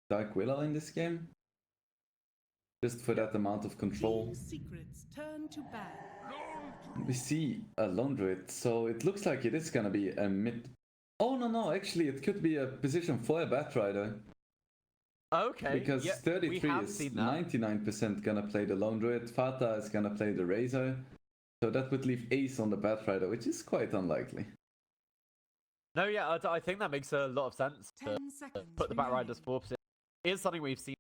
Dark Willow in this game. Just for that amount of control. Secrets turn to ban. We see a Lone Druid, so it looks like it is gonna be a mid. Oh no, actually it could be a position for a Batrider. Okay. Because yeah, 33 is 99% gonna play the Lone Druid, Fata is gonna play the Razor. So that would leave Ace on the Batrider, which is quite unlikely. No, yeah, I think that makes a lot of sense. To put the Batriders 4%. It is something we've seen.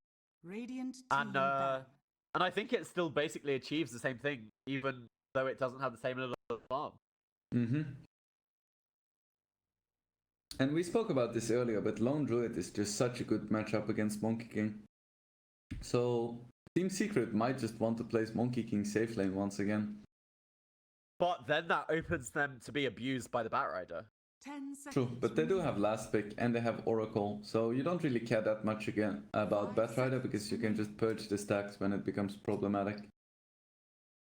Radiant and I think it still basically achieves the same thing, even though it doesn't have the same level of farm. And we spoke about this earlier, but Lone Druid is just such a good matchup against Monkey King. So Team Secret might just want to place Monkey King safe lane once again. But then that opens them to be abused by the Batrider. 10 seconds. True, but they do have last pick and they have Oracle, so you don't really care that much again about Batrider because you can just purge the stacks when it becomes problematic.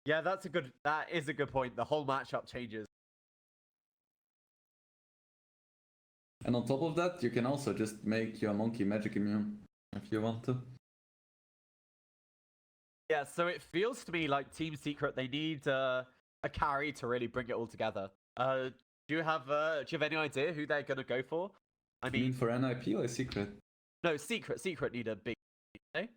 Yeah, that is a good point. The whole matchup changes. And on top of that, you can also just make your Monkey magic immune if you want to. Yeah, so it feels to me like Team Secret, they need a carry to really bring it all together. Do you have any idea who they're gonna go for? I mean, for NiP or Secret? No, Secret need a big. Eh?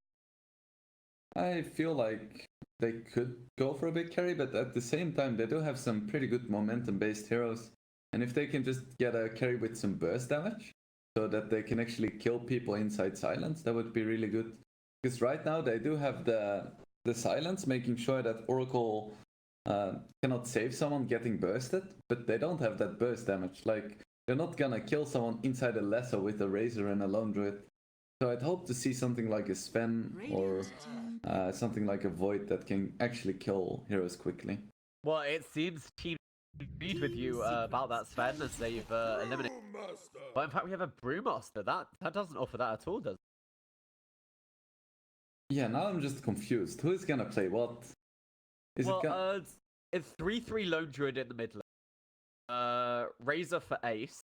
I feel like they could go for a big carry, but at the same time, they do have some pretty good momentum-based heroes. And if they can just get a carry with some burst damage, so that they can actually kill people inside silence, that would be really good. Because right now they do have the silence, making sure that Oracle cannot save someone getting bursted, but they don't have that burst damage. Like, they're not gonna kill someone inside a Lesser with a Razor and a Lone Druid. So I'd hope to see something like a Sven or something like a Void that can actually kill heroes quickly. Well, it seems Team agreed with you about that, Sven, as they've eliminated. But in fact, we have a Brewmaster. That doesn't offer that at all, does it? Yeah, now I'm just confused. Who is gonna play what? It's 3/3 Lone Druid in the mid lane, Razor for Ace,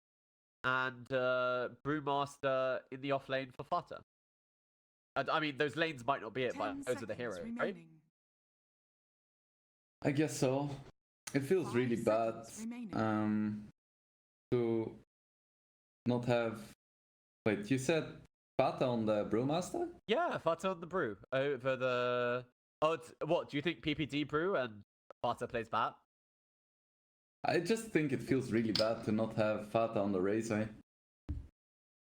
and Brewmaster in the off lane for Flutter. And I mean, those lanes might not be it, but those are the heroes, right? I guess so. It feels really bad to not have. Wait, you said Fata on the Brewmaster? Yeah, Fata on the Brew over the. Oh, what do you think? PPD Brew and Fata plays Bat? I just think it feels really bad to not have Fata on the Razor.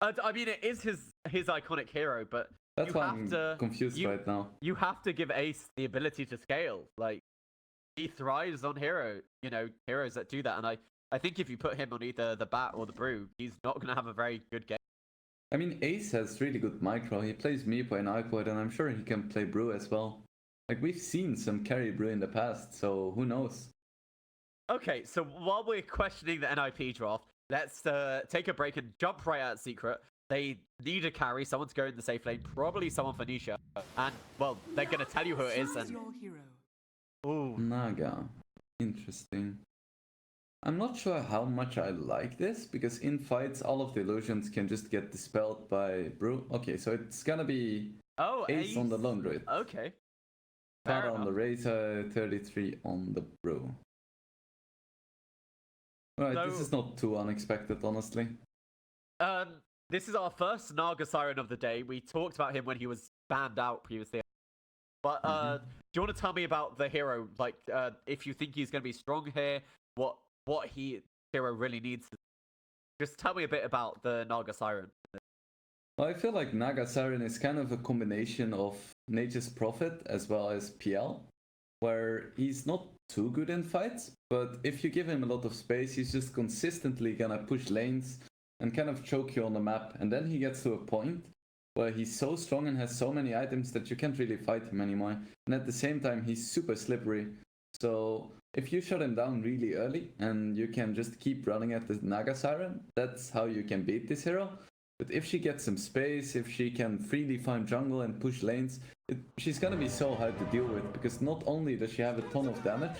I mean, it is his iconic hero, but that's why I'm confused right now. You have to give Ace the ability to scale. Like, he thrives on heroes that do that, and I think if you put him on either the Bat or the Brew, he's not going to have a very good game. I mean, Ace has really good micro. He plays Meepo and iPod, and I'm sure he can play Brew as well. Like, we've seen some carry Brew in the past, so who knows? Okay, so while we're questioning the NiP draft, let's take a break and jump right at Secret. They need a carry, someone to go in the safe lane, probably someone for Nisha. And, well, they're going to tell you who it is. And... Ooh. Naga. Interesting. I'm not sure how much I like this, because in fights, all of the illusions can just get dispelled by Brew. Okay, so it's gonna be Ace on the Lone Druid. Okay. Fata on the Razor, 33 on the Brew. Right, so, this is not too unexpected, honestly. This is our first Naga Siren of the day. We talked about him when he was banned out previously. But do you want to tell me about the hero? Like, if you think he's going to be strong here, what hero really needs to... Just tell me a bit about the Naga Siren. Well, I feel like Naga Siren is kind of a combination of Nature's Prophet as well as PL, where he's not too good in fights, but if you give him a lot of space, he's just consistently gonna push lanes and kind of choke you on the map, and then he gets to a point where he's so strong and has so many items that you can't really fight him anymore, and at the same time he's super slippery. So if you shut him down really early and you can just keep running at the Naga Siren, that's how you can beat this hero. But if she gets some space, if she can freely farm jungle and push lanes, she's gonna be so hard to deal with, because not only does she have a ton of damage,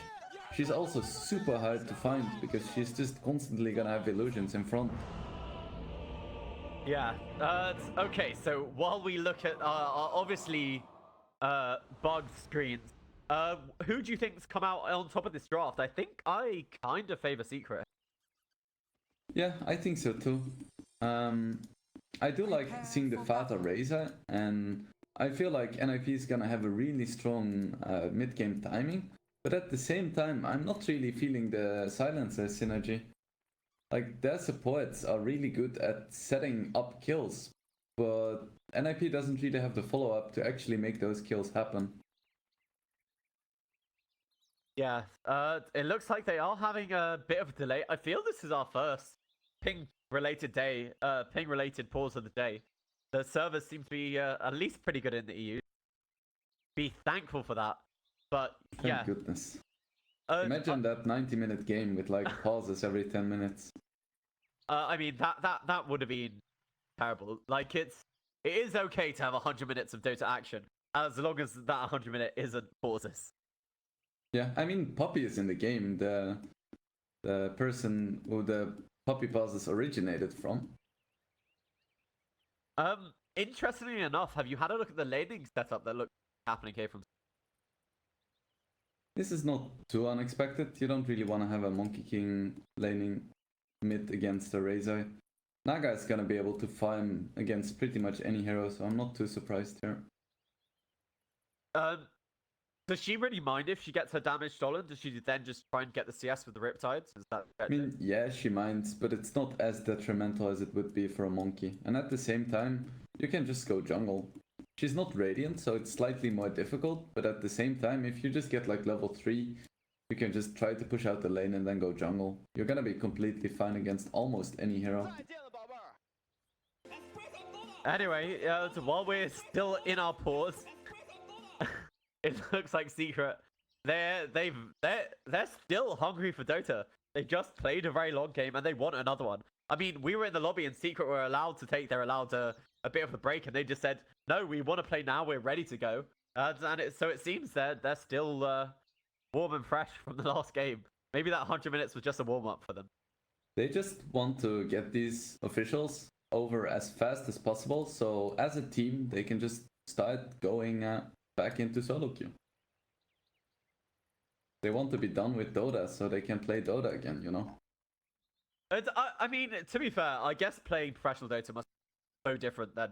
she's also super hard to find, because she's just constantly gonna have illusions in front. Yeah. Okay, so while we look at obviously bug screens, who do you think's come out on top of this draft? I think I kind of favor Secret. Yeah, I think so too. I do like seeing the Fata Razor, and I feel like NiP is gonna have a really strong mid-game timing, but at the same time, I'm not really feeling the Silencer synergy. Like, their supports are really good at setting up kills, but NiP doesn't really have the follow-up to actually make those kills happen. Yeah, it looks like they are having a bit of a delay. I feel this is our first ping-related day, ping-related pause of the day. The servers seem to be at least pretty good in the EU. Be thankful for that. But yeah. Thank goodness. Imagine that 90-minute game with like pauses every 10 minutes. I mean that would have been terrible. Like it is okay to have 100 minutes of Dota action as long as that 100 minute isn't pauses. Yeah, I mean Puppey is in the game, the person who the Puppey pauses originated from. Interestingly enough, have you had a look at the laning setup that looks happening here from? This is not too unexpected. You don't really want to have a Monkey King laning mid against a Razor. Naga is gonna be able to farm against pretty much any hero, so I'm not too surprised here. Does she really mind if she gets her damage stolen? Does she then just try and get the CS with the Riptides? Is that I mean, yeah, she minds, but it's not as detrimental as it would be for a Monkey. And at the same time, you can just go jungle. She's not Radiant, so it's slightly more difficult, but at the same time, if you just get like level 3, you can just try to push out the lane and then go jungle. You're gonna be completely fine against almost any hero. Anyway, while we're still in our pause, it looks like Secret, they're still hungry for Dota. They just played a very long game and they want another one. I mean, we were in the lobby and Secret were allowed to take, they're allowed a bit of a break, and they just said, no, we want to play now, we're ready to go. So it seems that they're still warm and fresh from the last game. Maybe that 100 minutes was just a warm-up for them. They just want to get these officials over as fast as possible, so as a team, they can just start going back into solo queue. They want to be done with Dota so they can play Dota again, you know? I mean, to be fair, I guess playing professional Dota must be so different than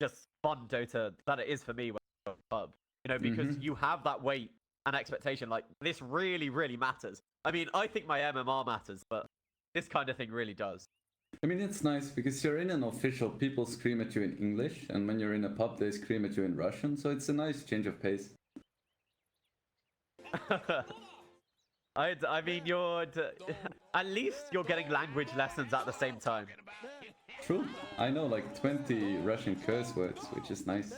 just fun Dota that it is for me when I go to the pub. You know, because you have that weight and expectation. Like, this really, really matters. I mean, I think my MMR matters, but this kind of thing really does. I mean, it's nice because you're in an official, people scream at you in English, and when you're in a pub, they scream at you in Russian, so it's a nice change of pace. I mean, at least you're getting language lessons at the same time. True. I know like 20 Russian curse words, which is nice.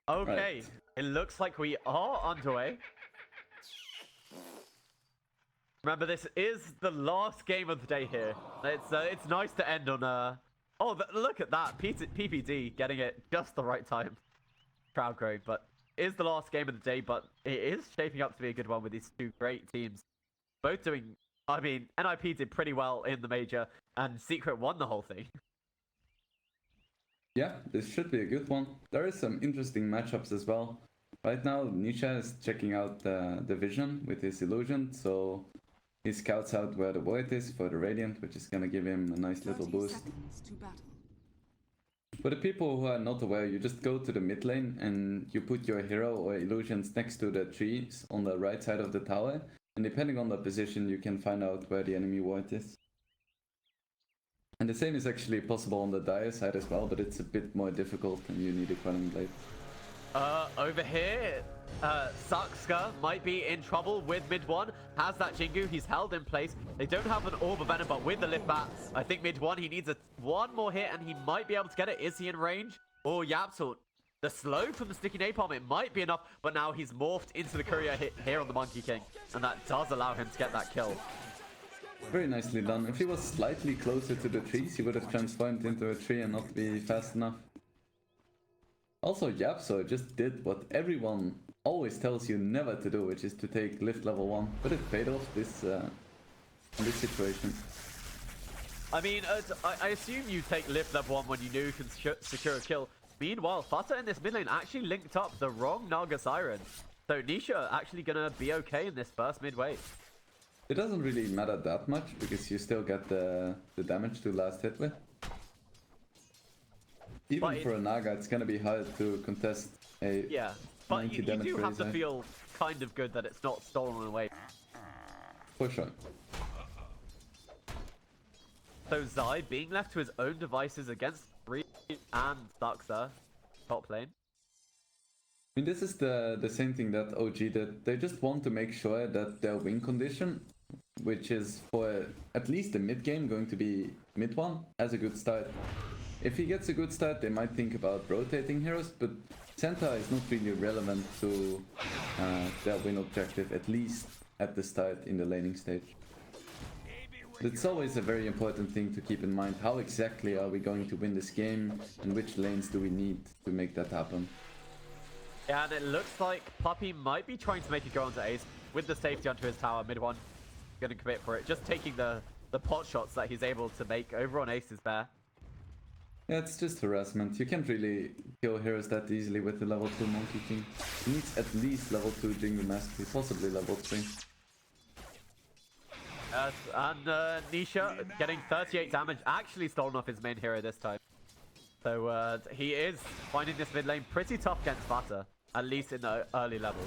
Okay, right. It looks like we are underway. Remember, this is the last game of the day here. It's nice to end on oh, look at that, PPD getting it just the right time. Crowd growing, but it is the last game of the day, but it is shaping up to be a good one with these two great teams. Both doing, I mean, NiP did pretty well in the major, and Secret won the whole thing. Yeah, this should be a good one. There is some interesting matchups as well. Right now, Nisha is checking out the vision with his illusion, so he scouts out where the void is for the Radiant, which is gonna give him a nice little boost. For the people who are not aware, you just go to the mid lane and you put your hero or illusions next to the trees on the right side of the tower, and depending on the position, you can find out where the enemy ward is. And the same is actually possible on the Dire side as well, but it's a bit more difficult and you need a Quelling Blade. Over here, Sakska might be in trouble with mid 1. Has that Jingu, he's held in place. They don't have an Orb of Venom, but with the lift bat, I think mid 1, he needs one more hit and he might be able to get it. Is he in range? Or YapzOr? The slow from the Sticky Napalm, it might be enough, but now he's morphed into the courier hit here on the Monkey King, and that does allow him to get that kill. Very nicely done. If he was slightly closer to the trees, he would have transformed into a tree and not be fast enough. Also, YapzOr just did what everyone always tells you never to do, which is to take lift level 1. But it paid off. This in this situation. I mean, I assume you take lift level 1 when you knew you can secure a kill. Meanwhile, Fata in this mid lane actually linked up the wrong Naga Siren. So Nisha actually gonna be okay in this first mid wave. It doesn't really matter that much because you still get the damage to last hit with. Even for a Naga, it's gonna be hard to contest a yeah, but 90 you damage do have to Razor. feel kind of good that it's not stolen away. For sure. So Zai being left to his own devices against Reed and Daxa, top lane. I mean, this is the same thing that OG did. They just want to make sure that their win condition, which is for at least the mid game going to be mid one, has a good start. If he gets a good start, they might think about rotating heroes, but center is not really relevant to their win objective, at least at the start in the laning stage. It's always a very important thing to keep in mind. How exactly are we going to win this game, and which lanes do we need to make that happen? Yeah, and it looks like Puppey might be trying to make it go onto Ace with the safety onto his tower. Mid one, gonna commit for it. Just taking the pot shots that he's able to make over on Ace's bear. Yeah, it's just harassment. You can't really kill heroes that easily with the level 2 Monkey King. He needs at least level 2 Jingle Mastery, possibly level 3. And Nisha getting 38 damage, actually stolen off his main hero this time. So he is finding this mid lane pretty tough against Vata, at least in the early levels.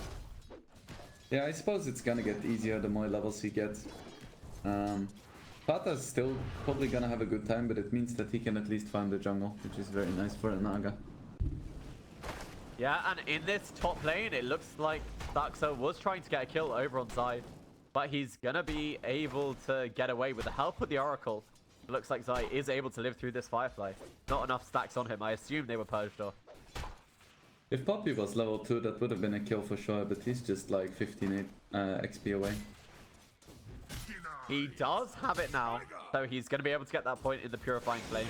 Yeah, I suppose it's gonna get easier the more levels he gets. Vata's still probably gonna have a good time, but it means that he can at least find the jungle, which is very nice for a Naga. Yeah, and in this top lane, it looks like Daxa was trying to get a kill over on side, but he's gonna be able to get away with the help of the Oracle. It looks like Zai is able to live through this Firefly. Not enough stacks on him. I assume they were purged off. If Puppey was level 2, that would have been a kill for sure, but he's just like 15 XP away. He does have it now, so he's going to be able to get that point in the Purifying Flame.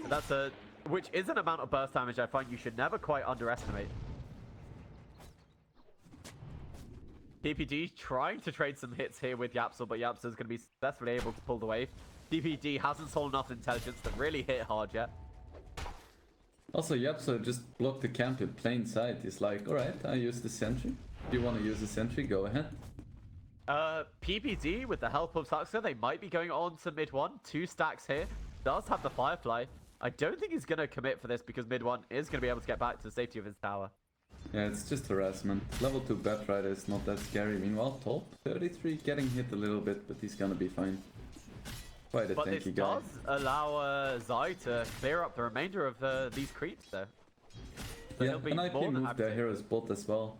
That's which is an amount of burst damage I find you should never quite underestimate. DPD trying to trade some hits here with YapzOr, but YapzOr is going to be successfully able to pull the wave. DPD hasn't sold enough intelligence to really hit hard yet. Also, YapzOr just blocked the camp in plain sight. He's like, alright, I use the sentry. If you want to use the sentry, go ahead. PPD, with the help of Daxa, they might be going on to mid one. 2 stacks here. Does have the Firefly. I don't think he's going to commit for this because mid one is going to be able to get back to the safety of his tower. Yeah, it's just harassment. Level 2 Batrider is not that scary. Meanwhile, top 33 getting hit a little bit, but he's gonna be fine. Quite a But this tanky guy. does allow Zai to clear up the remainder of these creeps though. So Yeah, he'll be and IP more than moved happy their to. hero's bot as well.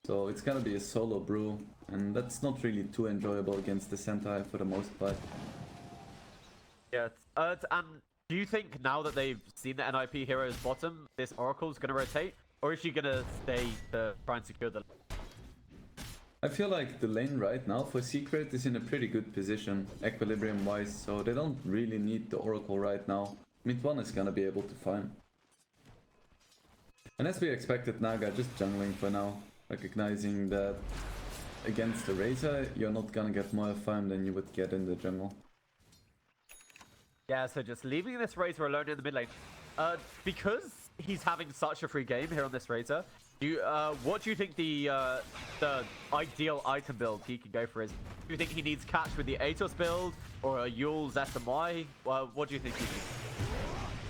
So it's gonna be a solo brew, and that's not really too enjoyable against the Sentai for the most part. Yeah, and do you think now that they've seen the NiP hero's bottom, this Oracle's going to rotate? Or is she going to stay to try and secure the... I feel like the lane right now for Secret is in a pretty good position, equilibrium wise, so they don't really need the Oracle right now. Mid 1 is gonna be able to farm. And as we expected, Naga just jungling for now, recognizing that against the Razor you're not gonna get more farm than you would get in the jungle. Yeah, so just leaving this Razor alone in the mid lane. Because he's having such a free game here on this Razor, what do you think the ideal item build he can go for is? Do you think he needs catch with the Atos build or a Yule's SMY? Well, what do you think he needs?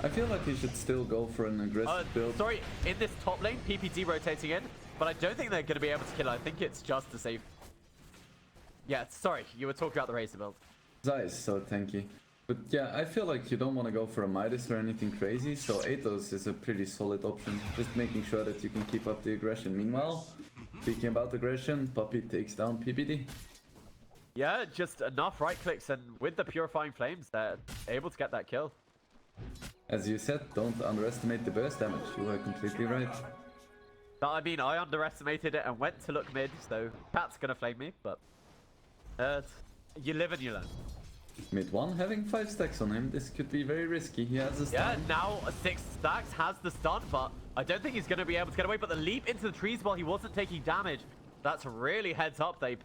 I feel like he should still go for an aggressive build. Sorry, in this top lane, PPD rotating in, but I don't think they're going to be able to kill. I think it's just to save. Yeah, sorry, you were talking about the Razor build. Zai is so tanky. But yeah, I feel like you don't want to go for a Midas or anything crazy, so Atos is a pretty solid option. Just making sure that you can keep up the aggression. Meanwhile, speaking about aggression, Puppey takes down PPD. Yeah, just enough right clicks, and with the Purifying Flames, they're able to get that kill. As you said, don't underestimate the burst damage. You are completely right. But I mean, I underestimated it and went to look mid, so Pat's gonna flame me, but you live and you learn. Mid 1 having 5 stacks on him, this could be very risky. He has a stun. Yeah, now 6 stacks, has the stun, but I don't think he's going to be able to get away. But the leap into the trees while he wasn't taking damage, that's really heads up. I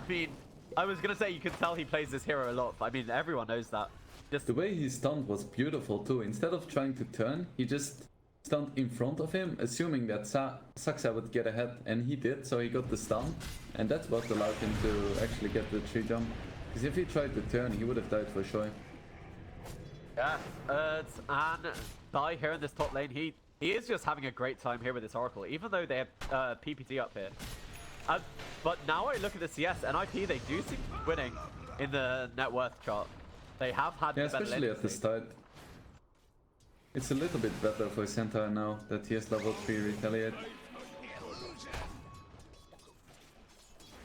mean, I was gonna say you can tell he plays this hero a lot, but I mean everyone knows that. Just The way he stunned was beautiful too. Instead of trying to turn, he just stunned in front of him, assuming that Saksa would get ahead, and he did, so he got the stun, and that's what allowed him to actually get the tree jump. Because if he tried to turn, he would have died for sure. yeah, and Dai here in this top lane, he is just having a great time here with this Oracle, even though they have PPT up here. But now I look at the CS, NiP, they do seem to be winning in the net worth chart. They have had Yeah, the better especially lane at the state. start. It's a little bit better for Center now that he has level 3 Retaliate.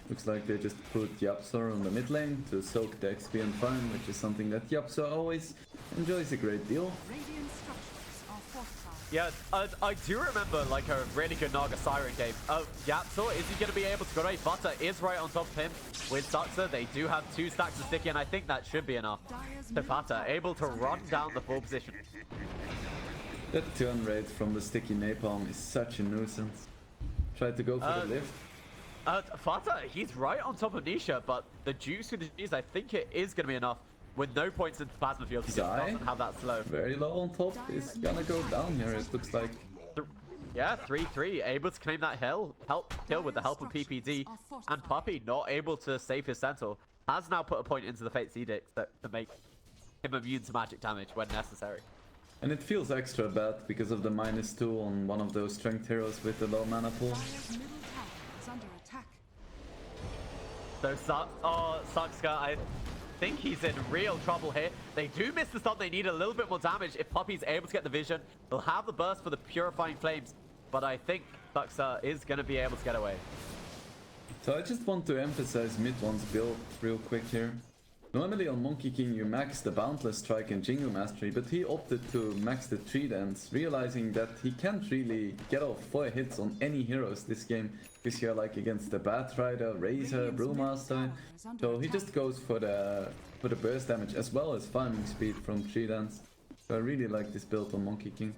Looks like they just put YapzOr on the mid lane to soak the XP and farm, which is something that YapzOr always enjoys a great deal. Radiant structures are fortified. Yeah, I do remember like a really good Naga Siren game. YapzOr, is he going to be able to go away? Butter is right on top of him with Suxa. They do have 2 stacks of sticky, and I think that should be enough. So Butter able to run down the full position. That turn rate from the sticky napalm is such a nuisance. Tried to go for the lift. Fata, he's right on top of Nisha, but the juice with the G's, I think it is going to be enough. With no points in plasma field, he just Zai, doesn't have that slow. very low on top, is gonna go down here, it looks like. Yeah, 3-3, able to claim that help kill with the help of PPD, and Puppey not able to save his Sentinel. Has now put a point into the Fate's Edict to make him immune to magic damage when necessary. And it feels extra bad because of the -2 on one of those strength heroes with the low mana pool. Dire's middle tower is under attack. So Suxka, I think he's in real trouble here. They do miss the stun, they need a little bit more damage. If Puppey's able to get the vision, they'll have the burst for the Purifying Flames. But I think Suxka is going to be able to get away. So I just want to emphasize mid one's build real quick here. Normally on Monkey King you max the Boundless Strike and Jingu Mastery, but he opted to max the 3 dance, realizing that he can't really get off 4 hits on any heroes this game, because you're like against the Batrider, Razor, Brewmaster, so he just goes for the burst damage as well as farming speed from 3 dance. So I really like this build on Monkey King.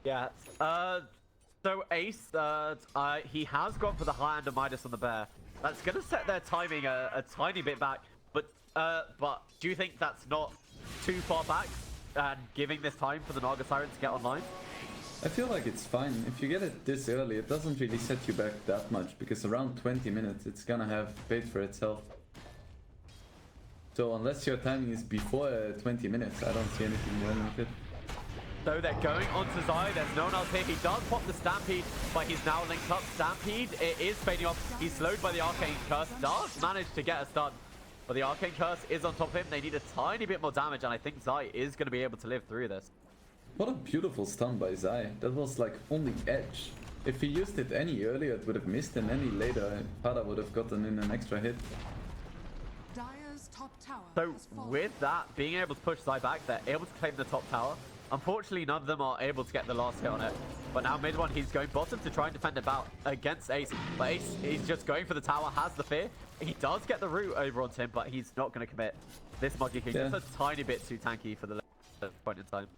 Yeah, so Ace, he has gone for the high end of Midas on the bear. That's going to set their timing a tiny bit back, but do you think that's not too far back and giving this time for the Naga Siren to get online? I feel like it's fine. If you get it this early, it doesn't really set you back that much, because around 20 minutes it's gonna have paid for itself. So unless your timing is before 20 minutes, I don't see anything wrong with it. So they're going on to Zai, there's no one else here. He does pop the Stampede, but he's now linked up. Stampede, it is fading off. He's slowed by the Arcane Curse, does manage to get a stun. But the Arcane Curse is on top of him. They need a tiny bit more damage, and I think Zai is going to be able to live through this. What a beautiful stun by Zai. That was like on the edge. If he used it any earlier, it would have missed, and any later, Pada would have gotten in an extra hit. Dire's top tower So has fallen. with that, being able to push Zai back, they're able to claim the top tower. Unfortunately, none of them are able to get the last hit on it. But now mid one, he's going bottom to try and defend about against Ace. But Ace, he's just going for the tower, has the fear. He does get the root over onto him, but he's not going to commit. This Monkey King just a tiny bit too tanky for the point in time.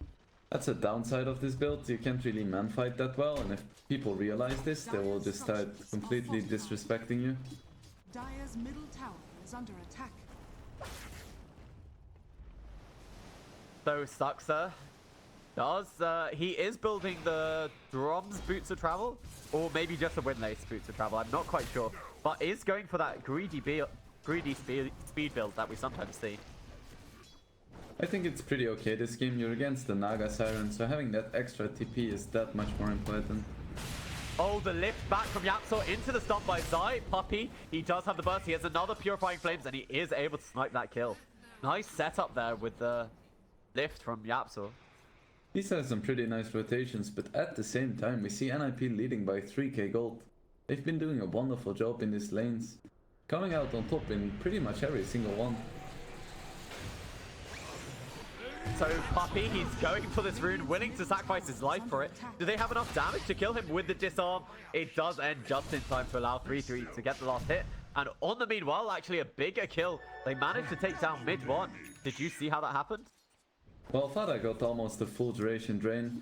That's a downside of this build. You can't really man-fight that well, and if people realize this, they will just start completely disrespecting you. Dire's middle tower is under attack. So Suxa he is building the Drom's Boots of Travel, or maybe just a Windlace Boots of Travel, I'm not quite sure, but is going for that greedy speed build that we sometimes see. I think it's pretty okay this game. You're against the Naga Siren, so having that extra TP is that much more important. Oh, the lift back from YapzOr into the stun by Zai. Puppey, he does have the burst, he has another Purifying Flames, and he is able to snipe that kill. Nice setup there with the lift from YapzOr. These are some pretty nice rotations, but at the same time we see NiP leading by 3k gold. They've been doing a wonderful job in these lanes, coming out on top in pretty much every single one. So Puppey, he's going for this rune, willing to sacrifice his life for it. Do they have enough damage to kill him with the disarm? It does end just in time to allow 3-3 to get the last hit. And on the meanwhile, actually a bigger kill. They managed to take down mid one. Did you see how that happened? Well, Fada got almost a full duration drain,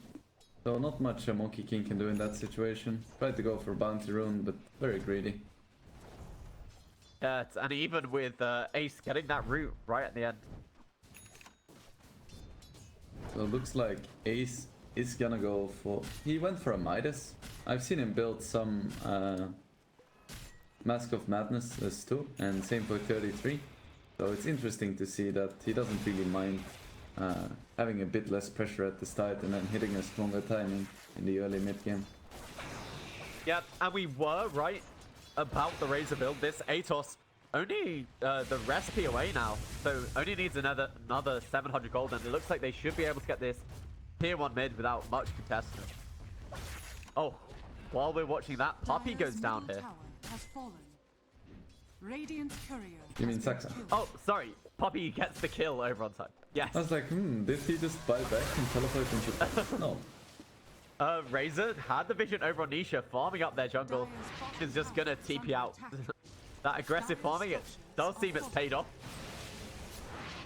so not much a Monkey King can do in that situation. Tried to go for Bounty Rune, but very greedy. Yeah, and even with Ace getting that root right at the end. So it looks like Ace is gonna go for... He went for a Midas. I've seen him build some Mask of Madness as too, and same for 33. So it's interesting to see that he doesn't really mind having a bit less pressure at the start and then hitting a stronger timing in the early mid game. Yeah, and we were right about the Razor build. This Atos only the recipe away now, so only needs another 700 gold, and it looks like they should be able to get this tier 1 mid without much contestant. Oh, while we're watching that, Puppey goes down here. You mean Saxa? Oh, sorry. Puppey gets the kill over on side. Yes. I was like, did he just buy back and teleport into... No. Razor had the vision over on Nisha, farming up their jungle. Is just gonna TP out. That aggressive farming, it does seem it's paid off.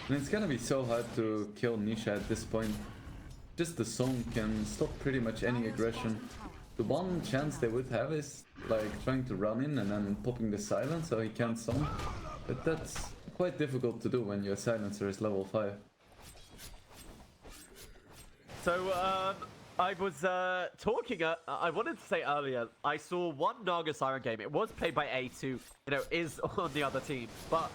And it's gonna be so hard to kill Nisha at this point. Just the song can stop pretty much any aggression. The one chance they would have is like trying to run in and then popping the silence so he can't song. But that's quite difficult to do when your silencer is level 5. So, I was talking, I wanted to say earlier, I saw one Naga Siren game. It was played by A2, you know, is on the other team. But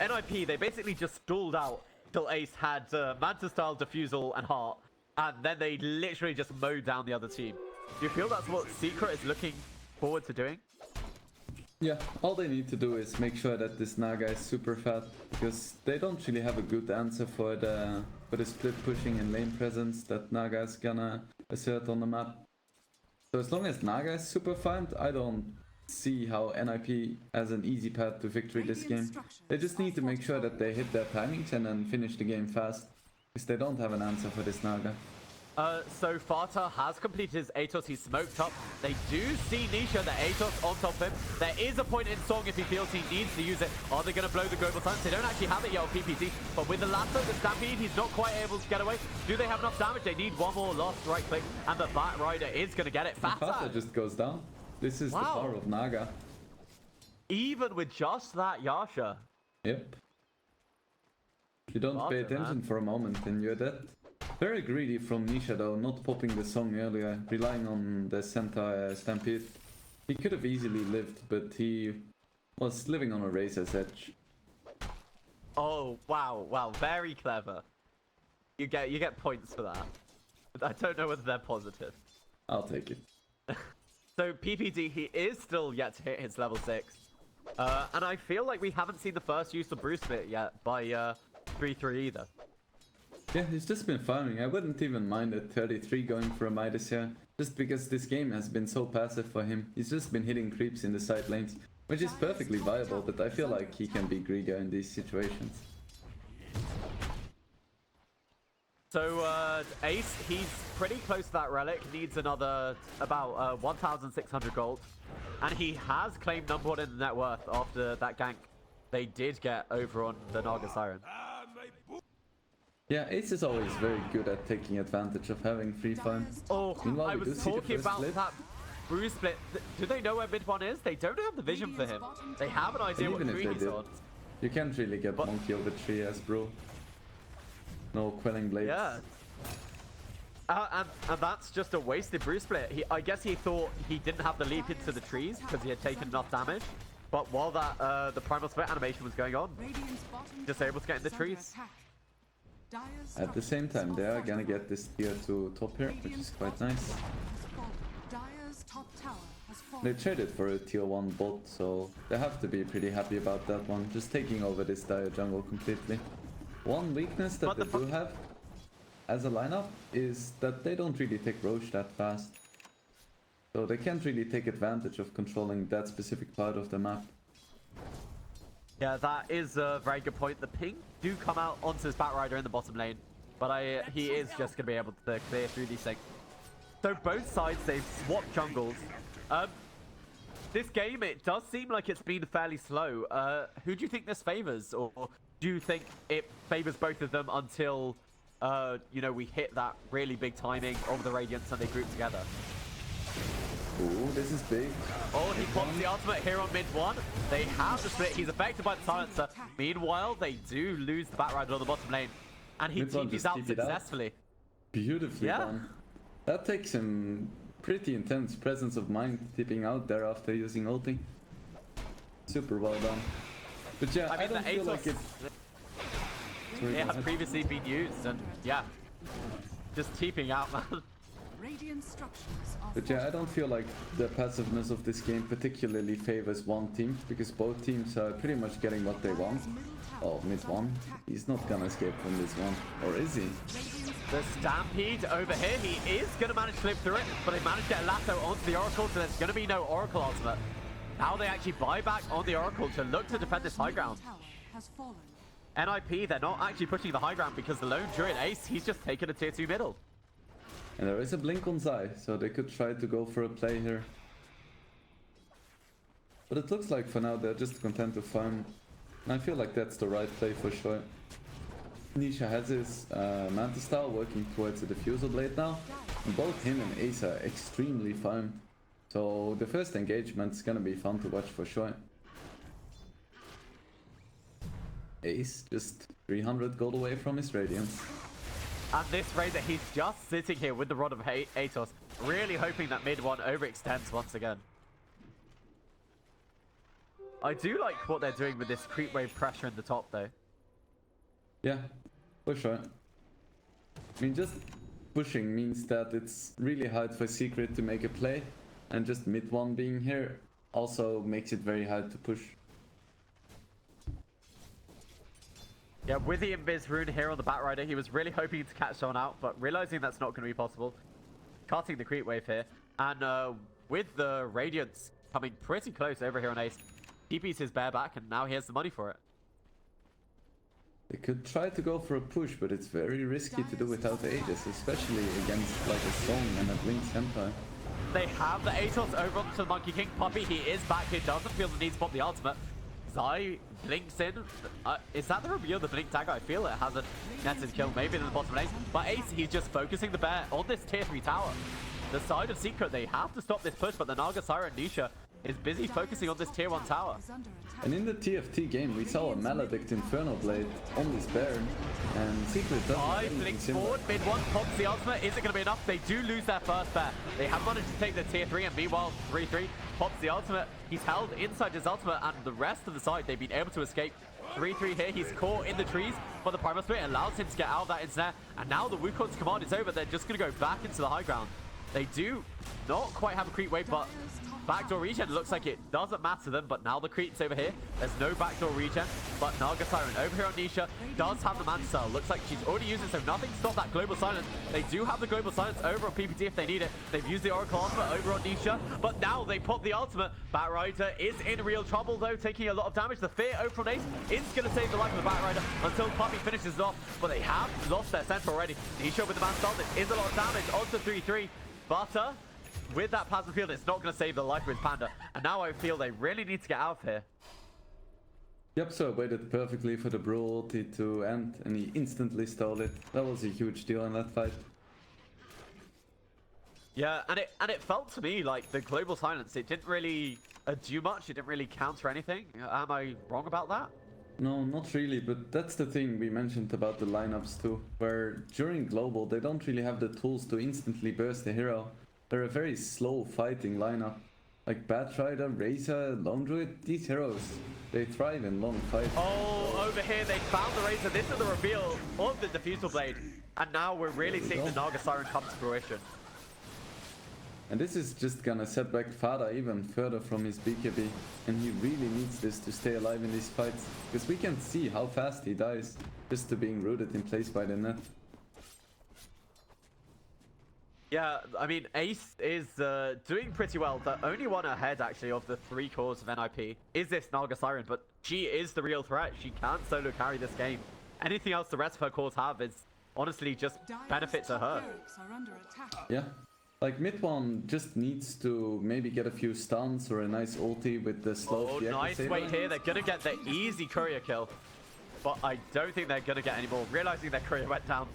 NiP, they basically just stalled out till Ace had Manta Style, Diffusal, and Heart. And then they literally just mowed down the other team. Do you feel that's what Secret is looking forward to doing? Yeah, all they need to do is make sure that this Naga is super fat, because they don't really have a good answer for the split pushing and lane presence that Naga is gonna assert on the map. So as long as Naga is super farmed, I don't see how NiP has an easy path to victory this game. They just need to make sure that they hit their timings and then finish the game fast, because they don't have an answer for this Naga. So Fata has completed his Atos, he's smoked up. They do see Nisha, the Atos on top of him. There is a point in Song if he feels he needs to use it. Are they going to blow the global silence? They don't actually have it yet on PPT, but with the lasso, the Stampede, he's not quite able to get away. Do they have enough damage? They need one more last right click, and the Bat Rider is going to get it. Fata just goes down. This is the power of Naga. Even with just that Yasha. Yep. You don't pay attention for a moment and you're dead. Very greedy from Nisha though, not popping the song earlier, relying on the Senta Stampede. He could have easily lived, but he was living on a razor's edge. Oh wow, very clever. You get points for that. I don't know whether they're positive. I'll take it. So PPD, he is still yet to hit his level 6. And I feel like we haven't seen the first use of Bruce Split yet by 3-3 either. Yeah, he's just been farming. I wouldn't even mind at 33 going for a Midas here, just because this game has been so passive for him. He's just been hitting creeps in the side lanes, which is perfectly viable, but I feel like he can be greedier in these situations. So Ace, he's pretty close to that relic, needs another about 1,600 gold. And he has claimed #1 in the net worth after that gank they did get over on the Naga Siren. Yeah, Ace is always very good at taking advantage of having free farm. Oh, I was talking about that Bruce Split. Do they know where mid-1 is? They don't have the vision for him. They have an idea what tree he's on. You can't really get monkey over tree as bro. No quelling blades. Yeah. And that's just a wasted Bruce Split. I guess he thought he didn't have the leap into the trees because he had taken enough damage. But while that the Primal Split animation was going on, just able to get in the trees. At the same time, they are gonna get this tier 2 top here, which is quite nice. They traded for a tier 1 bot, so they have to be pretty happy about that one. Just taking over this dire jungle completely. One weakness that they do have as a lineup is that they don't really take Roche that fast. So they can't really take advantage of controlling that specific part of the map. Yeah, that is a very good point. The ping do come out onto his Batrider in the bottom lane, but he is just going to be able to clear through these things. So both sides, they've swapped jungles. This game, it does seem like it's been fairly slow. Who do you think this favors? Or do you think it favors both of them until, you know, we hit that really big timing of the Radiance and they group together? Ooh, this is big. Oh, he pops the ultimate here on mid one. They have the split. He's affected by the silencer. Meanwhile, they do lose the back rider on the bottom lane. And he TP's out successfully. Beautifully done. That takes him pretty intense presence of mind, tipping out there after using ulti. Super well done. But yeah, I don't feel like it's... It has previously been used, and yeah, just TPing out, man. But yeah, I don't feel like the passiveness of this game particularly favors one team, because both teams are pretty much getting what they want. Oh, mid one. He's not gonna escape from this one. Or is he? The Stampede over here, he is gonna manage to flip through it, but they managed to get a lasso onto the Oracle, so there's gonna be no Oracle ultimate. Now they actually buy back on the Oracle to look to defend this high ground. NiP, they're not actually pushing the high ground because the lone Druid Ace, he's just taken a tier 2 middle. And there is a blink on Zai, so they could try to go for a play here. But it looks like for now they're just content to farm. And I feel like that's the right play for sure. Nisha has his Mantis style working towards the Diffusal Blade now. And both him and Ace are extremely farmed. So the first engagement is gonna be fun to watch for sure. Ace just 300 gold away from his Radiance. And this Razor, he's just sitting here with the Rod of Atos, really hoping that mid one overextends once again. I do like what they're doing with this creep wave pressure in the top though. Yeah, for sure. I mean, just pushing means that it's really hard for Secret to make a play, and just mid one being here also makes it very hard to push. Yeah, with the Invis rune here on the Batrider, he was really hoping to catch someone out, but realizing that's not going to be possible. Cutting the creep wave here. And with the Radiance coming pretty close over here on Ace, he beats his bear back, and now he has the money for it. They could try to go for a push, but it's very risky to do without Aegis, especially against like a Song and a Blink Senpai. They have the Atos over onto the Monkey King. Puppey, he is back here, doesn't feel the need to pop the ultimate. Zai blinks in. Is that the reveal of the blink tag? I feel it hasn't netted kill, maybe in the bottom lane. But Ace, he's just focusing the bear on this tier 3 tower. The side of Secret, they have to stop this push, but the Naga Siren Nisha is busy focusing on this tier 1 tower. And in the TFT game, we saw a Maledict Inferno Blade on this bear, and Secret doesn't blinks forward, mid one, pops the ultimate. Is it going to be enough? They do lose their first bear. They have managed to take the tier 3, and meanwhile, 3-3 pops the ultimate. He's held inside his ultimate, and the rest of the side, they've been able to escape. 3-3 here, he's caught in the trees, but the Primal Spirit allows him to get out of that ensnare, and now the Wukong's command is over. They're just going to go back into the high ground. They do not quite have a creep wave, but backdoor regen looks like it doesn't matter to them, but now the creep's over here. There's no backdoor regen, but Naga Siren over here on Nisha does have the Mantis Cell. Looks like she's already used it, so nothing to stop that Global Silence. They do have the Global Silence over on PPT if they need it. They've used the Oracle Ultimate over on Nisha, but now they pop the ultimate. Batrider is in real trouble though, taking a lot of damage. The Fear over from Ace is going to save the life of the Batrider until Puppey finishes it off, but they have lost their center already. Nisha with the Mantis Cell, this is a lot of damage onto 3-3, but with that plasma field, it's not going to save the life of his Panda. And now I feel they really need to get out of here. YapzOr waited perfectly for the Brawl ulti to end, and he instantly stole it. That was a huge deal in that fight. Yeah, and it felt to me like the Global Silence, it didn't really do much. It didn't really counter anything. Am I wrong about that? No, not really, but that's the thing we mentioned about the lineups too, where during Global, they don't really have the tools to instantly burst the hero. They're a very slow fighting lineup. Like Batrider, Razor, Lone Druid, these heroes, they thrive in long fights. Oh, over here they found the Razor. This is the reveal of the Diffusal Blade. And now we're really seeing the Naga Siren come to fruition. And this is just gonna set back Fada even further from his BKB. And he really needs this to stay alive in these fights. Because we can see how fast he dies just to being rooted in place by the net. Yeah, I mean, Ace is doing pretty well. The only one ahead, actually, of the 3 cores of NiP is this Naga Siren, but she is the real threat. She can solo carry this game. Anything else the rest of her cores have is honestly just benefit to her. Yeah, like mid one just needs to maybe get a few stuns or a nice ulti with the slow. Oh, nice wait here. They're going to get the easy courier kill, but I don't think they're going to get any more. Realizing their courier went down,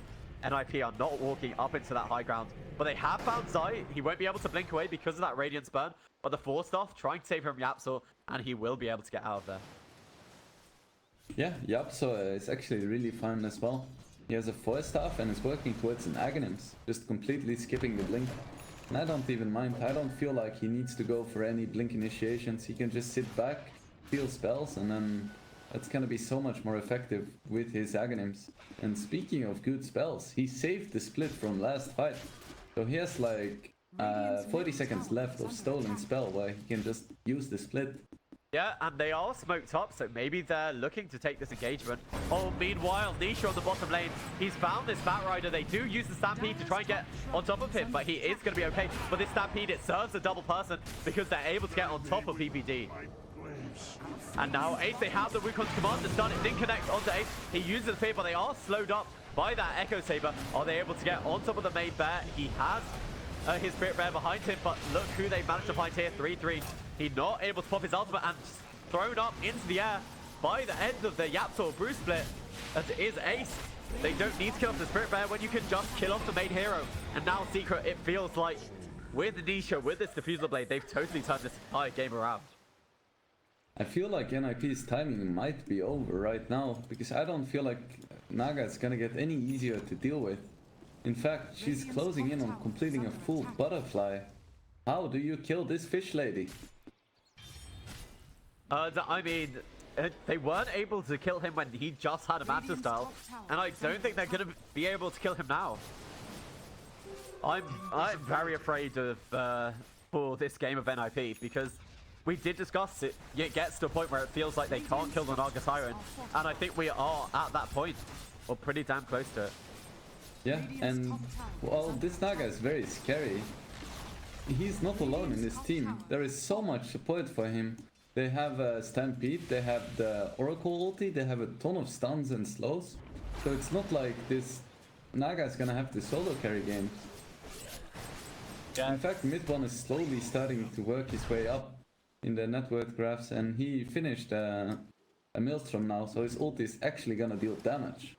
NiP are not walking up into that high ground. But they have found Zai. He won't be able to blink away because of that Radiance burn. But the Force Staff trying to save him from YapzOr, and he will be able to get out of there. Yeah, YapzOr is actually really fun as well. He has a Force Staff and is working towards an Aghanims, just completely skipping the blink. And I don't even mind. I don't feel like he needs to go for any blink initiations. He can just sit back, feel spells, and then that's gonna be so much more effective with his Aghanims. And speaking of good spells, he saved the split from last fight. So he has like 40 seconds left of stolen spell where he can just use the split. Yeah, and they are smoked up, so maybe they're looking to take this engagement. Oh, meanwhile, Nisha on the bottom lane, he's found this Batrider. They do use the Stampede to try and get on top of him, but he is going to be okay. But this Stampede, it serves a double person because they're able to get on top of PPD. And now Ace, they have the Wukong's command to stun. It didn't connect onto Ace. He uses the fear, but they are slowed up by that Echo Saber. Are they able to get on top of the main bear? He has his Spirit Bear behind him, but look who they managed to find here, 3-3. He's not able to pop his ultimate and thrown up into the air by the end of the YapzOr Brew Split, as it is Ace. They don't need to kill off the Spirit Bear when you can just kill off the main hero. And now Secret, it feels like with Nisha, with this Diffusal Blade, they've totally turned this entire game around. I feel like NiP's timing might be over right now, because I don't feel like Naga is gonna get any easier to deal with. In fact, she's closing in on completing a full butterfly. How do you kill this fish lady? I mean, they weren't able to kill him when he just had a Manta style, and I don't think they're going to be able to kill him now. I'm very afraid of for this game of NiP, because we did discuss it. It gets to a point where it feels like they can't kill the Naga Siren, and I think we are at that point, or pretty damn close to it. Yeah, and well, this Naga is very scary. He's not alone in this team. There is so much support for him. They have a Stampede, they have the Oracle ulti, they have a ton of stuns and slows. So it's not like this Naga is gonna have to solo carry games. Yeah. In fact, mid-1 is slowly starting to work his way up in the net worth graphs, and he finished a Maelstrom now, so his ulti is actually gonna deal damage.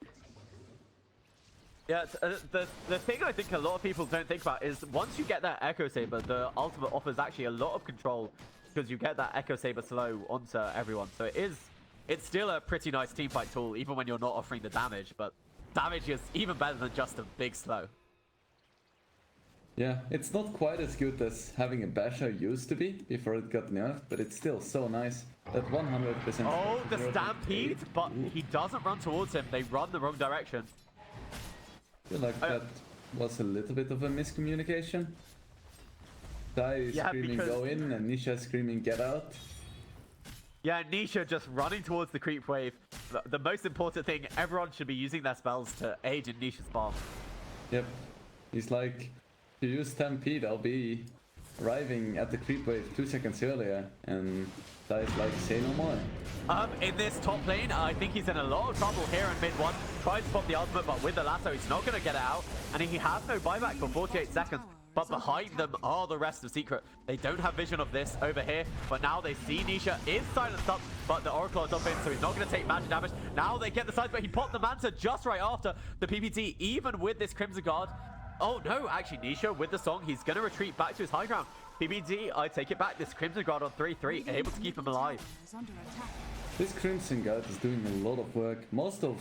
Yeah, the thing I think a lot of people don't think about is once you get that Echo Saber, the ultimate offers actually a lot of control, because you get that Echo Saber slow onto everyone. So it's still a pretty nice teamfight tool, even when you're not offering the damage, but damage is even better than just a big slow. Yeah, it's not quite as good as having a Basher used to be before it got nerfed, but it's still so nice. That 100%. Oh, the Stampede, but he doesn't run towards him. They run the wrong direction. I feel like that was a little bit of a miscommunication. Dai is screaming go in and Nisha screaming get out. Yeah, Nisha just running towards the creep wave. The most important thing, everyone should be using their spells to aid in Nisha's bomb. Yep. He's like, if you use Stampede, I'll be arriving at the creep wave 2 seconds earlier, and Dai's like, say no more. In this top lane, I think he's in a lot of trouble here in mid-1. Tries to pop the ultimate, but with the lasso, he's not going to get it out. And he has no buyback for 48 seconds. But behind them are the rest of Secret. They don't have vision of this over here, but now they see Nisha is silenced up, but the Oracle is up in, so he's not going to take magic damage. Now they get the sides, but he popped the Manta just right after the PPT, even with this Crimson Guard. Oh no, actually Nisha with the song, he's going to retreat back to his high ground. PPT, I take it back, this Crimson Guard on 3-3, able to keep him alive. This Crimson Guard is doing a lot of work. Most of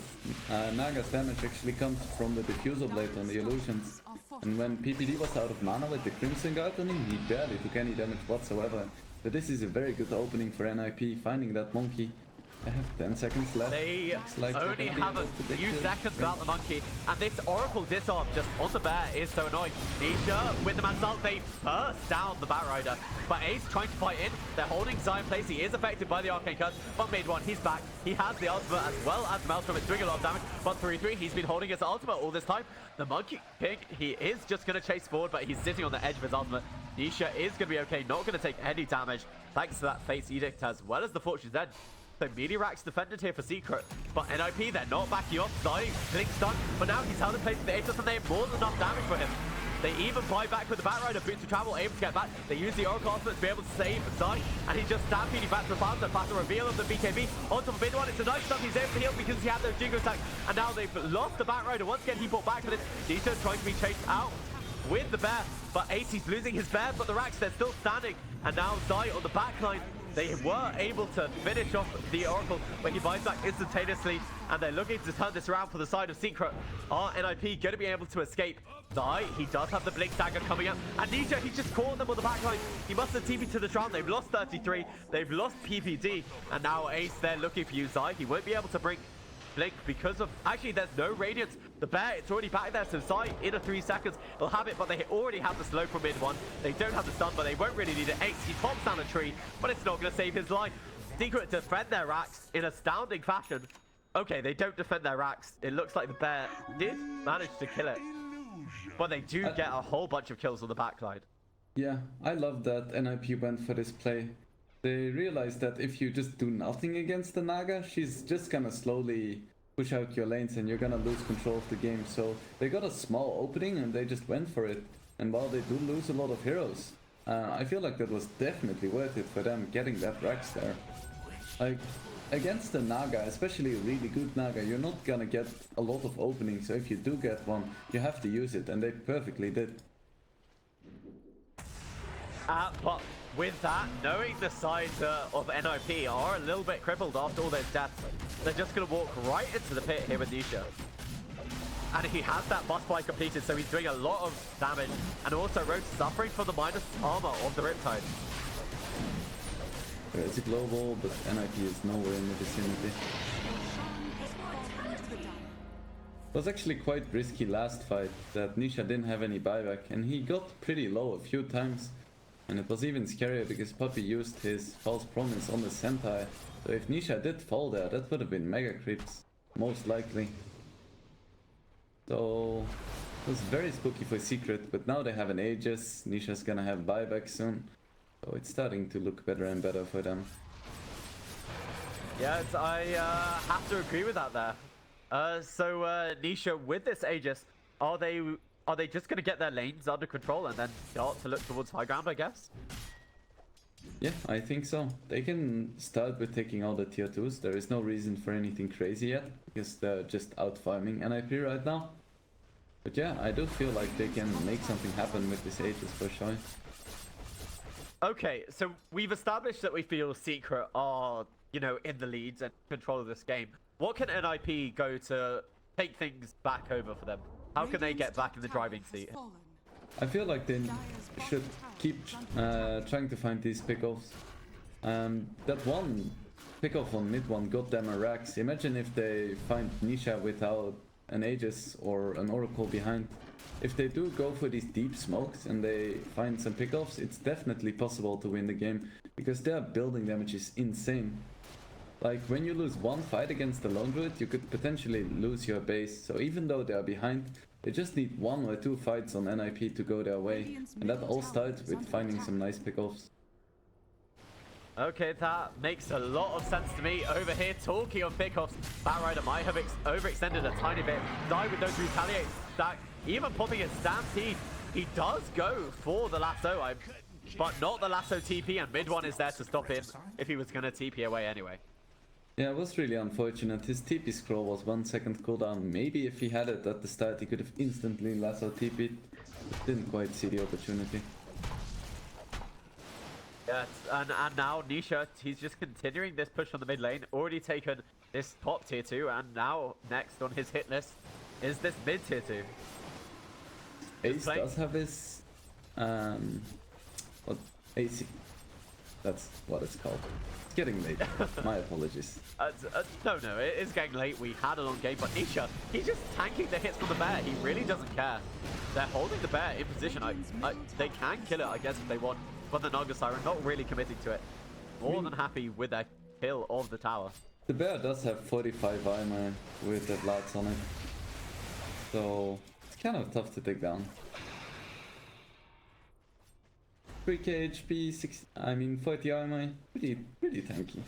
Naga's damage actually comes from the Diffusal Blade on the illusions. And when PPD was out of mana with the Crimson Guard on him, he barely took any damage whatsoever. But this is a very good opening for NiP, finding that monkey. I have 10 seconds left. They only have a few seconds without the monkey, and this Oracle disarm just on the bear is so annoying. Nisha with the Mansalt, they burst down the Batrider, but Ace trying to fight in. They're holding Zion in place. He is affected by the Arcane Curse, but mid-1, he's back. He has the ultimate as well as the Maelstrom. It's doing a lot of damage, but 3-3, he's been holding his ultimate all this time. The monkey pig, he is just going to chase forward, but he's sitting on the edge of his ultimate. Nisha is going to be okay, not going to take any damage, thanks to that Fate's Edict as well as the Fortune's Edge. So Meteorac's defended here for Secret, but NiP, they're not backing off. Zai, blink stun, but now he's held in place with the Aegis and they have more than enough damage for him. They even buy back with the Batrider, boots to travel, able to get back. They use the Oracle Ultimate to be able to save Zai, and he's just stampeding back to the farm. The faster reveal of the BKB onto the mid one. It's a nice stuff. He's able to heal because he had those Jingo attacks, and now they've lost the Batrider. Once again, he brought back with it. Nisha trying to be chased out with the bear, but AC's losing his bear, but the racks, they're still standing, and now Zai on the backline. They were able to finish off the Oracle, but he buys back instantaneously, and they're looking to turn this around for the side of Secret. Are NiP going to be able to escape? Zai, he does have the Blink Dagger coming up, and Nisha, he just caught them on the backline. He must have TP'd to the Shroud. They've lost 33, they've lost PPD, and now Ace, they're looking for you, Zai. He won't be able to bring Blink because of, actually there's no Radiance. The bear, it's already back there, so Zai in a 3 seconds will have it, but they already have the slow from mid one. They don't have the stun, but they won't really need it. Ace, he pops down a tree, but it's not going to save his life. Secret defend their racks in astounding fashion. Okay, they don't defend their racks. It looks like the bear did manage to kill it, but they do get a whole bunch of kills on the backside. Yeah, I love that NiP went for this play. They realized that if you just do nothing against the Naga, she's just gonna slowly push out your lanes and you're gonna lose control of the game. So they got a small opening and they just went for it. And while they do lose a lot of heroes, I feel like that was definitely worth it for them getting that Rax there. Like, against the Naga, especially a really good Naga, you're not gonna get a lot of openings. So if you do get one, you have to use it, and they perfectly did. But with that, knowing the sides of NiP are a little bit crippled after all those deaths, they're just going to walk right into the pit here with Nisha. And he has that boss fight completed, so he's doing a lot of damage. And also Rogue suffering from the minus armor of the Riptide. It's a global, but NiP is nowhere in the vicinity. It was actually quite risky last fight that Nisha didn't have any buyback, and he got pretty low a few times. And it was even scarier because Puppey used his false promise on the Sentai. So if Nisha did fall there, that would have been mega creeps, most likely. So it was very spooky for Secret, but now they have an Aegis. Nisha's gonna have buyback soon. So it's starting to look better and better for them. Yes, I have to agree with that there. So Nisha, with this Aegis, are they just going to get their lanes under control and then start to look towards high ground, I guess? Yeah, I think so. They can start with taking all the tier 2s. There is no reason for anything crazy yet, because they're just out farming NiP right now. But yeah, I do feel like they can make something happen with this Aegis for sure. Okay, so we've established that we feel Secret are, you know, in the leads and control of this game. What can NiP go to take things back over for them? How can they get back in the driving seat? I feel like they should keep trying to find these pickoffs. That one pickoff on mid one got them a Rax. Imagine if they find Nisha without an Aegis or an Oracle behind. If they do go for these deep smokes and they find some pickoffs, it's definitely possible to win the game, because their building damage is insane. Like, when you lose one fight against the Lone Druid, you could potentially lose your base. So even though they are behind, they just need 1 or 2 fights on NiP to go their way. And that all starts with finding some nice pickoffs. Okay, that makes a lot of sense to me. Over here, talking of pickoffs, Batrider might have overextended a tiny bit. Die with those retaliates stack, even popping a Stampede. He does go for the lasso, but not the lasso TP, and mid one is there to stop him if he was going to TP away anyway. Yeah, it was really unfortunate. His TP scroll was 1 second cooldown. Maybe if he had it at the start, he could have instantly lasso TP'd. Didn't quite see the opportunity. Yes, and now Nisha, he's just continuing this push on the mid lane. Already taken this top tier 2, and now next on his hit list is this mid tier 2. Ace does have his what, AC. That's what it's called. It's getting late. My apologies. No, it is getting late. We had a long game, but Nisha, he's just tanking the hits from the bear. He really doesn't care. They're holding the bear in position. They can kill it, I guess, if they want, but the Naga Siren not really committing to it. More than happy with their kill of the tower. The bear does have 45 armor with the Vlads on it, so it's kind of tough to take down. 3k HP, 40 armor, pretty tanky.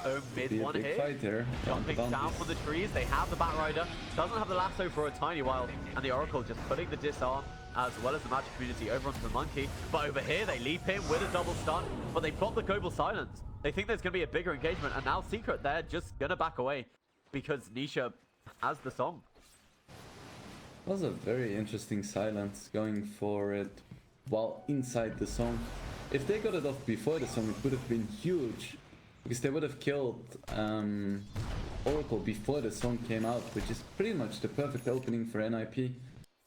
home mid Be a one big here. fight here. Jumping down from the trees. They have the Batrider. Doesn't have the lasso for a tiny while. And the Oracle just putting the disarm as well as the magic community over onto the monkey. But over here, they leap in with a double stun. But they've got the global silence. They think there's going to be a bigger engagement. And now Secret, they're just going to back away because Nisha has the song. Was a very interesting silence going for it while inside the song. If they got it off before the song, it would have been huge because they would have killed Oracle before the song came out, which is pretty much the perfect opening for NiP.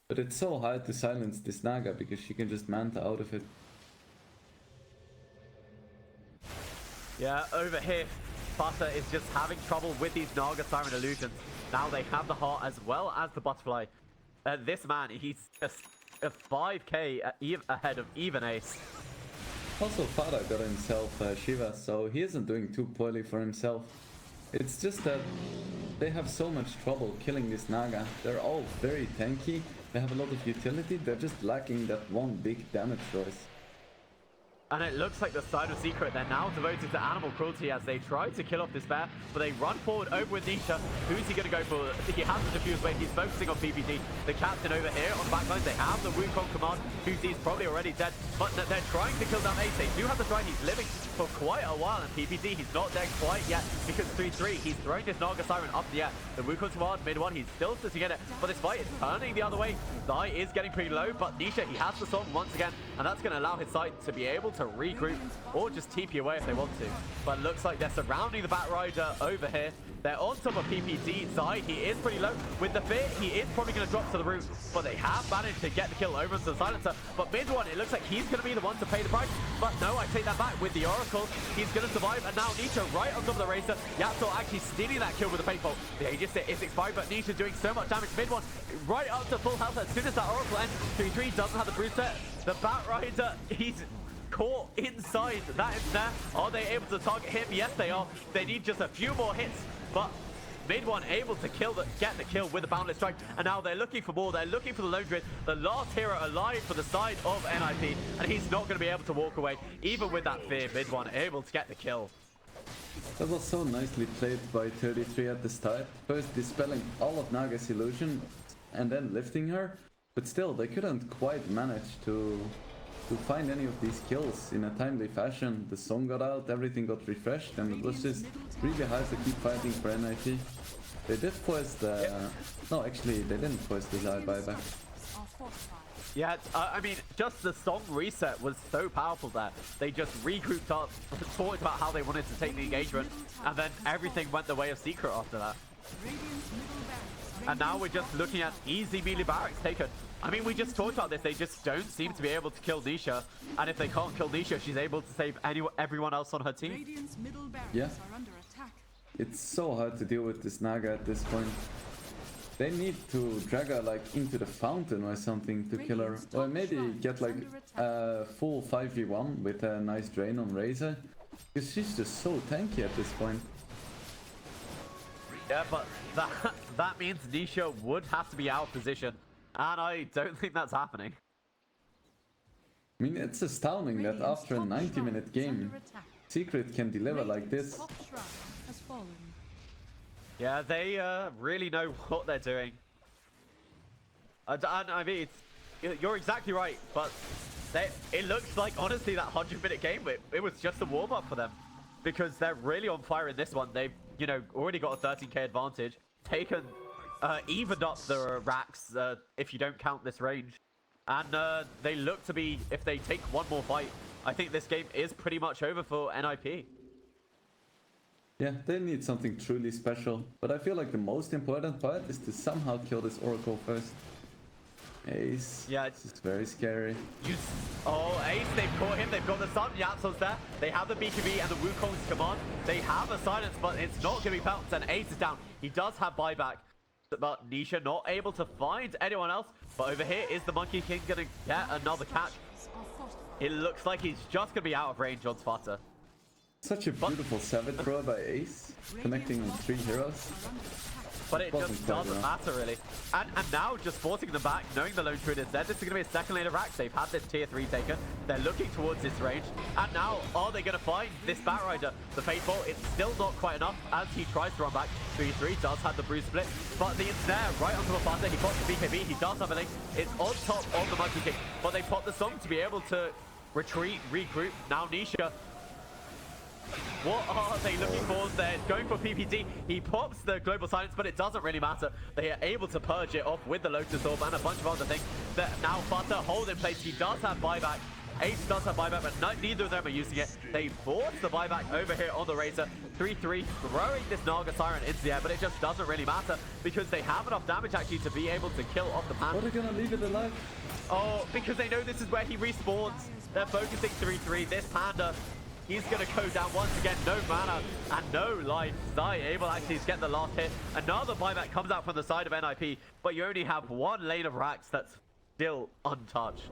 But it's so hard to silence this Naga because she can just manta out of it. Yeah, over here, Sparta is just having trouble with these Naga Siren illusions. Now they have the heart as well as the butterfly. This man, he's just a 5k ahead of even Ace. Also, Farah got himself Shiva, so he isn't doing too poorly for himself. It's just that they have so much trouble killing this Naga. They're all very tanky, they have a lot of utility, they're just lacking that one big damage choice. And it looks like the side of Secret, they're now devoted to animal cruelty as they try to kill off this bear, but they run forward over with Nisha. Who's he going to go for? He has the defuse weight, he's focusing on PPD. The captain over here on the backline, they have the Wukong command, who's probably already dead, but they're trying to kill down Ace. They do have the strike, he's living for quite a while, and PPD, he's not dead quite yet, because 3-3, he's throwing this Naga Siren up the air. The Wukong command, mid one, he's still sitting in it, but this fight is turning the other way. Zai is getting pretty low, but Nisha, he has the song once again, and that's going to allow his side to be able to regroup or just TP away if they want to. But it looks like they're surrounding the Batrider over here. They're on top of PPD. Zai, he is pretty low. With the fear, he is probably going to drop to the roof. But they have managed to get the kill over into the silencer. But mid one, it looks like he's going to be the one to pay the price. But no, I take that back with the Oracle. He's going to survive. And now Nisha right on top of the Racer. YapzOr actually stealing that kill with the Faithful. The Aegis is expired, but Nisha doing so much damage. Mid one, right up to full health as soon as that Oracle ends. 3-3 doesn't have the booster. The Batrider, he's caught inside that ensnare. Are they able to target him? Yes, they are. They need just a few more hits, but mid one able to get the kill with the boundless strike, and now they're looking for more. They're looking for the lone grid, the last hero alive for the side of NiP, and he's not going to be able to walk away even with that fear. Mid one able to get the kill. That was so nicely played by 33 at the start, first dispelling all of Naga's illusion and then lifting her, but still they couldn't quite manage to find any of these kills in a timely fashion. The song got out, everything got refreshed, and it was just really hard to keep fighting for NiP. They did force the... No, actually, they didn't force the Zai buyback. Yeah, I mean, just the song reset was so powerful there. They just regrouped up, talked about how they wanted to take the engagement, and then everything went the way of Secret after that. And now we're just looking at easy melee barracks taken. I mean, we just talked about this. They just don't seem to be able to kill Nisha. And if they can't kill Nisha, she's able to save everyone else on her team. Yeah. It's so hard to deal with this Naga at this point. They need to drag her like into the fountain or something to kill her. Or maybe get like a full 5v1 with a nice drain on Razor. Because she's just so tanky at this point. Yeah, but that means Nisha would have to be out of position. And I don't think that's happening. I mean, it's astounding that after a 90-minute game, Secret can deliver like this. Yeah, they really know what they're doing. I mean, you're exactly right, but it looks like, honestly, that 100-minute game, it was just a warm-up for them. Because they're really on fire in this one. They've, already got a 13k advantage. Taken... evened up the racks, if you don't count this range. And they look to be, if they take one more fight, I think this game is pretty much over for NiP. Yeah, they need something truly special. But I feel like the most important part is to somehow kill this Oracle first. Ace. Yeah, this is very scary. Oh, Ace, they've caught him. They've got the Sun. YapzOr's there. They have the BKB and the Wukong's command. They have a silence, but it's not going to be pounced. And Ace is down. He does have buyback. But Nisha not able to find anyone else. But over here is the Monkey King going to get another catch. It looks like he's just going to be out of range on Sparta. Such a beautiful Savage throw by Ace, connecting with 3 heroes. but it Wasn't just quite doesn't enough. matter really. And now just forcing them back, knowing the lone druid is dead, this is going to be a second lane of racks. They've had this tier 3 taken. They're looking towards this range. And now, are they going to find this Batrider? The Fateful, it's still not quite enough as he tries to run back. 3-3 does have the bruise split, but the ensnare right onto the Fanta. He pops the BKB, he does have a link. It's on top of the Monkey Kick, but they pop the song to be able to retreat, regroup. Now Nisha, what are they looking for? They're going for PPD. He pops the global silence, but it doesn't really matter. They are able to purge it off with the Lotus Orb and a bunch of other things that now Fanta hold in place. He does have buyback. Ace does have buyback, but neither of them are using it. They force the buyback over here on the Razor. 3-3, throwing this Naga Siren into the air, but it just doesn't really matter because they have enough damage actually to be able to kill off the Are Panda. they gonna leave it alive? Oh, because they know this is where he respawns. They're focusing 3-3. This Panda, he's going to go down once again. No mana and no life. Zai able actually to get the last hit. Another buyback comes out from the side of NiP, but you only have one lane of racks that's still untouched.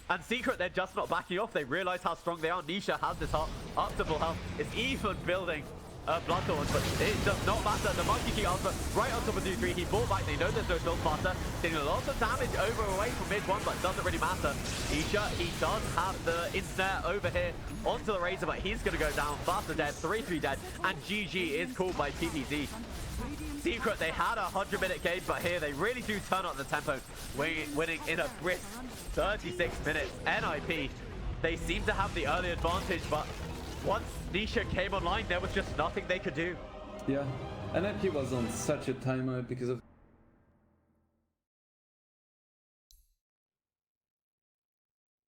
And Secret, they're just not backing off. They realize how strong they are. Nisha has this up to full health. It's even building Bloodthorn, but it does not matter. The Monkey King answer right on top of 3-3. He fought back. They know there's no Soul Faster. Taking a lot of damage over away from mid one, but it doesn't really matter. Nisha, he does have the ensnare over here onto the Razor, but he's going to go down. Faster dead, 3-3 dead, and GG is called by PPZ. Secret, they had a 100-minute game, but here they really do turn up the tempo, winning in a brisk 36 minutes. NiP, they seem to have the early advantage, but once Nisha came online, there was just nothing they could do. Yeah, NiP was on such a timer because of